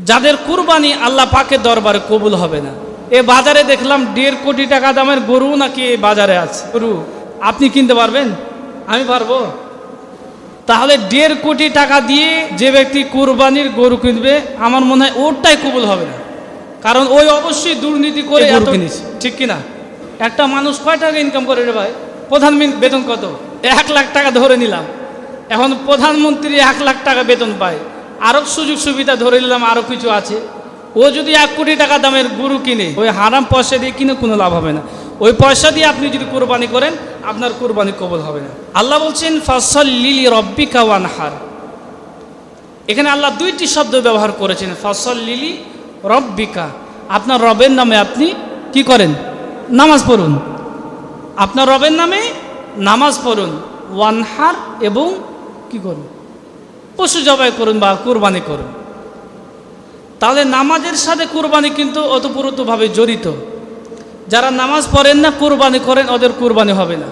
যাদের কুরবানি আল্লাহ পাকের দরবারে কবুল হবে না। এ বাজারে দেখলাম 1.5 কোটি টাকা দামের গরু নাকি বাজারে আছে। গরু আপনি কিনতে পারবেন? আমি পারবো? তাহলে 1.5 কোটি টাকা দিয়ে যে ব্যক্তি কুরবানির গরু কিনবে, আমার মনে হয় ওরটাই কবুল হবে না। কারণ ওই অবশ্যই দুর্নীতি করে গরু কিনেছে, ঠিক কিনা? একটা মানুষ কয় টাকা ইনকাম করে রে ভাই? প্রধানমন্ত্রী বেতন কত? 1 লাখ টাকা ধরে নিলাম। এখন প্রধানমন্ত্রী 1 লাখ টাকা বেতন পায়, আরও সুযোগ সুবিধা ধরে নিলাম, আরও কিছু আছে। ও যদি 1 কোটি টাকা দামের গরু কিনে, ওই হারাম পয়সা দিয়ে কিনে কোনো লাভ হবে না। ওই পয়সা দিয়ে আপনি যদি কুরবানি করেন, আপনার কুরবানি কবুল হবে না। আল্লাহ বলছেন ফাসল্লি লিরাব্বিকা ওয়ানহার। এখানে আল্লাহ 2টি শব্দ ব্যবহার করেছেন, ফাসল্লি লিরাব্বিকা। আপনার রবের নামে আপনি কি করেন? নামাজ পড়ুন। আপনার রবের নামে নামাজ পড়ুন। ওয়ানহার, এবং কি করুন? পশু জবাই করুন বা কুরবানি করুন। তাহলে নামাজের সাথে কুরবানি কিন্তু ওতপ্রোতভাবে জড়িত। যারা নামাজ পড়েন না, কুরবানি করেন, ওদের কুরবানি হবে না।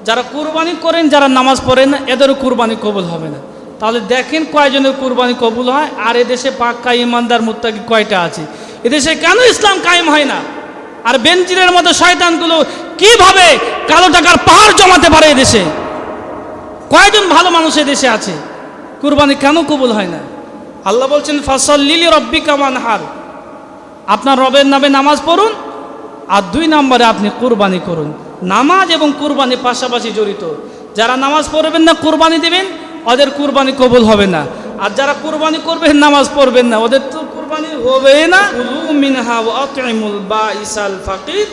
যারা কুরবানি করেন, যারা নামাজ পড়েন না, এদেরও কুরবানি কবুল হবে না। তাহলে দেখেন কয়জনের কুরবানি কবুল হয়, আর এদেশে পাক্কা ইমানদার মুত্তাকি কয়টা আছে? এদেশে কেন ইসলাম কায়েম হয় না? আর বেনজিরের মতো শয়তানগুলো কিভাবে কালো টাকার পাহাড় জমাতে পারে এদেশে? কয়জন ভালো মানুষ এদেশে আছে? কুরবানি কেন কবুল হয় না? আল্লাহ বলছেন ফাসল্লি লিরাব্বিকা ওয়ানহার। আপনার রবের নামে নামাজ পড়ুন, আর 2 নম্বরে আপনি কুরবানি করুন। নামাজ এবং কুরবানি পাশাপাশি জড়িত। যারা নামাজ পড়বেন না, কুরবানি দেবেন, ওদের কুরবানি কবুল হবে না। আর যারা কুরবানি করবেন, নামাজ পড়বেন না, ওদের তো কুরবানি হবে না। কুলু মিনহা ওয়া আতইমুল বাইসাল ফাকির।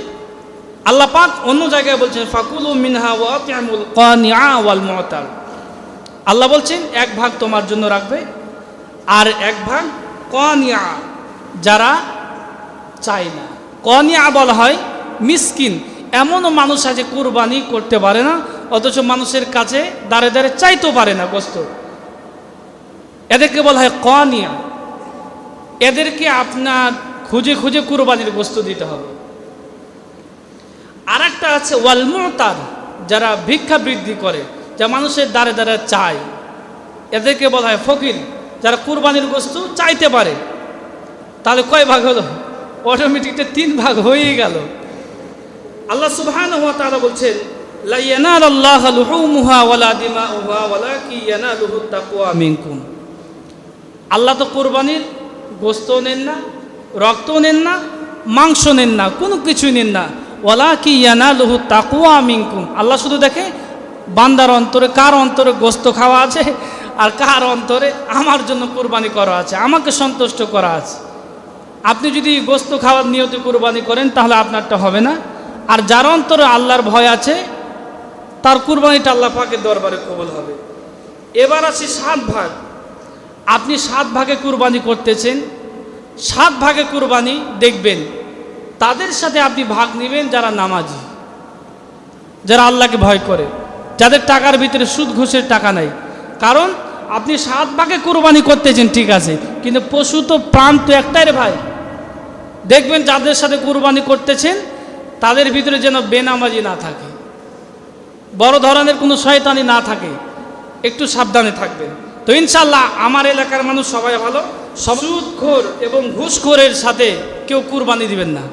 আল্লাহ পাক অন্য জায়গায় বলছেন ফাকুলু মিনহা ওয়া আতইমুল কানিআ ওয়াল মুতার। আল্লাহ বলছেন 1 ভাগ তোমার জন্য রাখবে, আর 1 ভাগ কানিআ, যারা চায় না। কানিআ বলা হয় মিসকিন। এমনও মানুষ আছে কুরবানি করতে পারে না, অথচ মানুষের কাছে দাঁড়ে দাঁড়ে চাইতেও পারে না গোস্ত। এদেরকে বলা হয় কানিআ। এদেরকে আপনার খুঁজে খুঁজে কুরবানির গোস্ত দিতে হবে। আর একটা আছে ওয়াল মুতার, যারা ভিক্ষা বৃদ্ধি করে, যা মানুষের দ্বারে দ্বারে চায়, এদেরকে বলা হয় ফকির, যারা কুরবানির গোস্ত চাইতে পারে। তাহলে কয় ভাগ হলো? অটোমেটিক 3 ভাগ হয়েই গেল। আল্লাহ সুবহানাহু ওয়া তাআলা বলছেন লা ইয়ানালাল্লাহু লুহুমুহা ওয়ালা দিমাউহা ওয়ালাকিন ইয়ানালুহুত তাকওয়া মিনকুম। আল্লাহ তো কুরবানির গোস্ত নেন না, রক্ত নেন না, মাংস নেন না, কোনো কিছুই নেন না। ওয়ালাকিন ইয়ানালুহুত তাকওয়া মিনকুম। আল্লাহ শুধু দেখে বান্দার অন্তরে, কার অন্তরে গোস্ত খাওয়া আছে, আর কার অন্তরে আমার জন্য কুরবানি করা আছে, আমাকে সন্তুষ্ট করা আছে। আপনি যদি গোস্ত খাওয়ার নিয়তে কুরবানি করেন, তাহলে আপনারটা হবে না। আর যার অন্তরে আল্লাহর ভয় আছে, তার কুরবানিটা আল্লাহ পাকের দরবারে কবুল হবে। এবার আসি 7 ভাগ। আপনি 7 ভাগে কুরবানি করতেছেন। 7 ভাগে কুরবানি দেখবেন তাদের সাথে আপনি ভাগ নেবেন যারা নামাজি, যারা আল্লাহকে ভয় করে, যাদের টাকার ভিতরে সুদ ঘুষের টাকা নাই। কারণ আপনি 7 ভাগে কুরবানি করতেছেন, ঠিক আছে, কিন্তু পশু তো, প্রাণ তো একটাই রে ভাই। দেখবেন যাদের সাথে কুরবানি করতেছেন তাদের ভিতরে যেন বেনামাজি না থাকে, বড় ধরনের কোনো শয়তানি না থাকে, একটু সাবধানে থাকবেন। তো ইনশাআল্লাহ আমার এলাকার মানুষ সবাই ভালো। সুদখোর এবং ঘুষখোরের সাথে কেউ কুরবানি দিবেন না,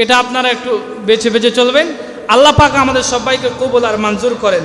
এটা আপনারা একটু বেছে বেছে চলবেন। আল্লাহ পাক আমাদের সবাইকে কবুল আর মঞ্জুর করেন।